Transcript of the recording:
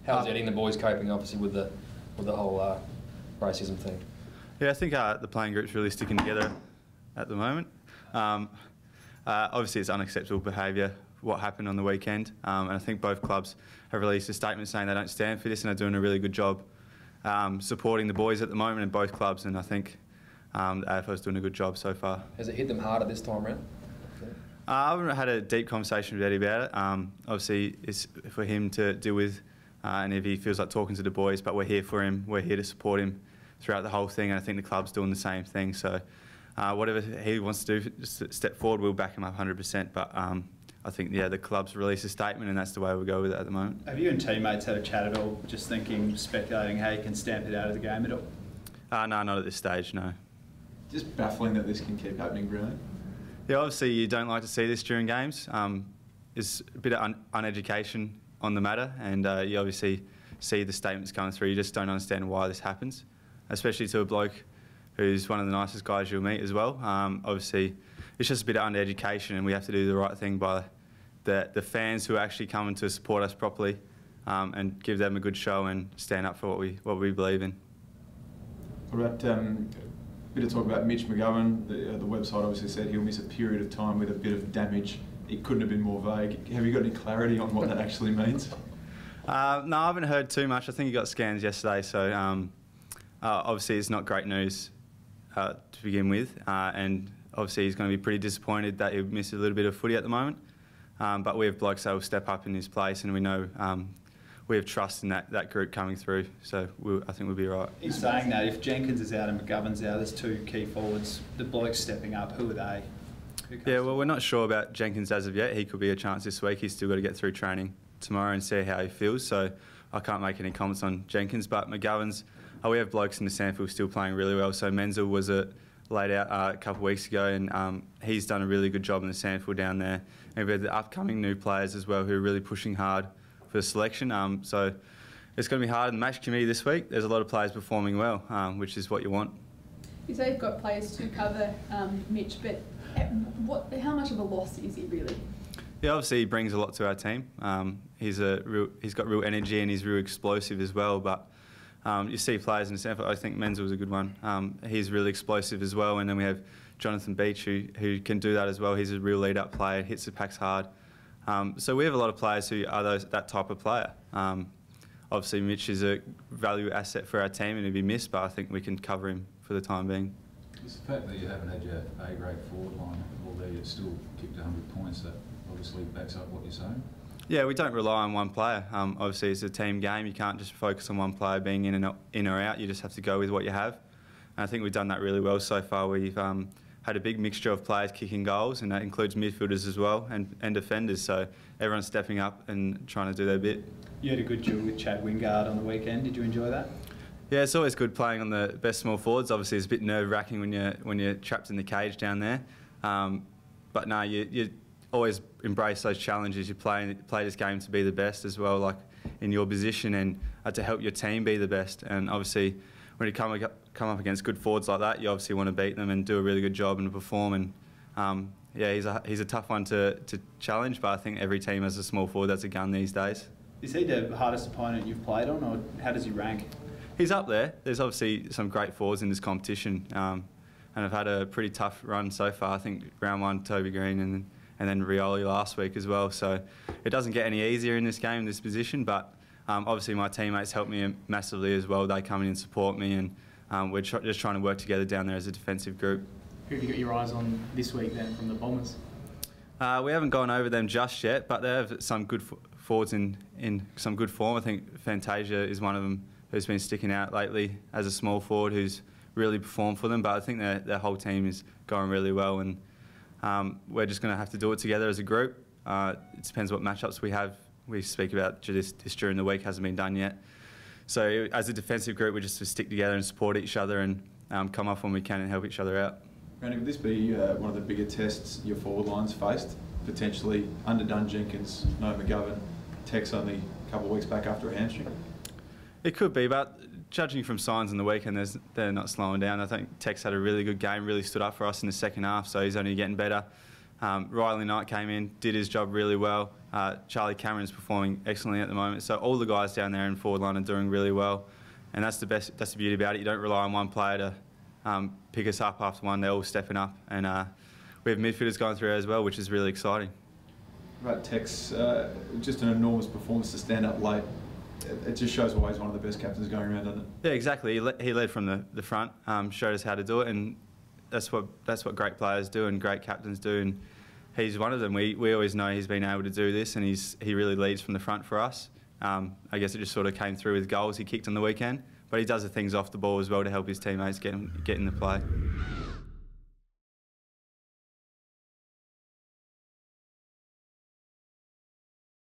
How's Eddie and the boys coping, obviously, with the whole racism thing? Yeah, I think the playing group's really sticking together at the moment. Obviously, it's unacceptable behaviour, what happened on the weekend, and I think both clubs have released a statement saying they don't stand for this and are doing a really good job supporting the boys at the moment in both clubs, and I think the AFL's doing a good job so far. Has it hit them harder this time around? I haven't had a deep conversation with Eddie about it. Obviously, it's for him to deal with, and if he feels like talking to the boys, but we're here for him. We're here to support him throughout the whole thing, and I think the club's doing the same thing. So whatever he wants to do, just step forward, we'll back him up 100%. But I think, yeah, the club's released a statement, and that's the way we'll go with it at the moment. Have you and teammates had a chat at all, just thinking, speculating how you can stamp it out of the game at all? No, not at this stage, no. Just baffling that this can keep happening, really. Yeah, obviously you don't like to see this during games. There's a bit of uneducation on the matter, and you obviously see the statements coming through. You just don't understand why this happens, especially to a bloke who's one of the nicest guys you'll meet as well. Obviously, it's just a bit of under-education, and we have to do the right thing by the fans who are actually coming to support us properly, and give them a good show and stand up for what we believe in. What about bit of talk about Mitch McGovern? The website obviously said he'll miss a period of time with a bit of damage. It couldn't have been more vague. Have you got any clarity on what that actually means? No, I haven't heard too much. I think he got scans yesterday, so obviously it's not great news to begin with, and obviously he's going to be pretty disappointed that he'll miss a little bit of footy at the moment. But we have blokes that will step up in his place, and we know we have trust in that group coming through, so I think we'll be right. In saying that, if Jenkins is out and McGovern's out, there's two key forwards, the blokes stepping up, who are they? Yeah, well, we're not sure about Jenkins as of yet. He could be a chance this week. He's still got to get through training tomorrow and see how he feels, so I can't make any comments on Jenkins. But McGovern's, we have blokes in the SANFL still playing really well, so Menzel was laid out a couple of weeks ago, and he's done a really good job in the SANFL down there. And we have the upcoming new players as well who are really pushing hard for the selection, so it's going to be hard in the match committee this week. There's a lot of players performing well, which is what you want. You say you've got players to cover Mitch, but how much of a loss is he really? Yeah, obviously he brings a lot to our team. He's got real energy and he's real explosive as well. But you see players in the SANFL. I think Menzel was a good one. He's really explosive as well. And then we have Jonathan Beach who can do that as well. He's a real lead-up player, hits the packs hard. So we have a lot of players who are that type of player. Obviously, Mitch is a value asset for our team and he'll be missed, but I think we can cover him for the time being. It's the fact that you haven't had your A-grade forward line, although you've still kicked 100 points, that obviously backs up what you're saying. Yeah, we don't rely on one player. Obviously, it's a team game. You can't just focus on one player being in or out. You just have to go with what you have. And I think we've done that really well so far. We've had a big mixture of players kicking goals, and that includes midfielders as well and defenders. So everyone's stepping up and trying to do their bit. You had a good duel with Chad Wingard on the weekend. Did you enjoy that? Yeah, it's always good playing on the best small forwards. Obviously, it's a bit nerve-wracking when you're trapped in the cage down there. But no, you always embrace those challenges. You play this game to be the best as well, like in your position, and to help your team be the best. And obviously, when you come up against good forwards like that, you obviously want to beat them and do a really good job and perform. And yeah, he's a tough one to challenge, but I think every team has a small forward that's a gun these days. Is he the hardest opponent you've played on, or how does he rank? He's up there. There's obviously some great forwards in this competition, and I've had a pretty tough run so far. I think round one, Toby Green, and then Rioli last week as well. So it doesn't get any easier in this game, this position, but obviously my teammates help me massively as well. They come in and support me, and we're just trying to work together down there as a defensive group. Who have you got your eyes on this week then from the Bombers? We haven't gone over them just yet, but they have some good forwards in some good form. I think Fantasia is one of them who's been sticking out lately as a small forward who's really performed for them. But I think their whole team is going really well, and we're just going to have to do it together as a group. It depends what matchups we have. We speak about this during the week, hasn't been done yet. So as a defensive group, we just to stick together and support each other and come off when we can and help each other out. Randy, would this be one of the bigger tests your forward line's faced? Potentially underdone Jenkins, no McGovern, Tex only a couple of weeks back after a hamstring? It could be, but judging from signs in the weekend, they're not slowing down. I think Tex had a really good game, really stood up for us in the second half, so he's only getting better. Riley Knight came in, did his job really well. Charlie Cameron's performing excellently at the moment. So all the guys down there in forward line are doing really well, and that's the beauty about it. You don't rely on one player to pick us up after one. They're all stepping up, and we have midfielders going through as well, which is really exciting. Right, Tex, just an enormous performance to stand up late. It just shows why he's one of the best captains going around, doesn't it? Yeah, exactly. He led from the front, showed us how to do it, and that's what great players do and great captains do. And he's one of them. We always know he's been able to do this, and he really leads from the front for us. I guess it just sort of came through with goals he kicked on the weekend, but he does the things off the ball as well to help his teammates get in the play.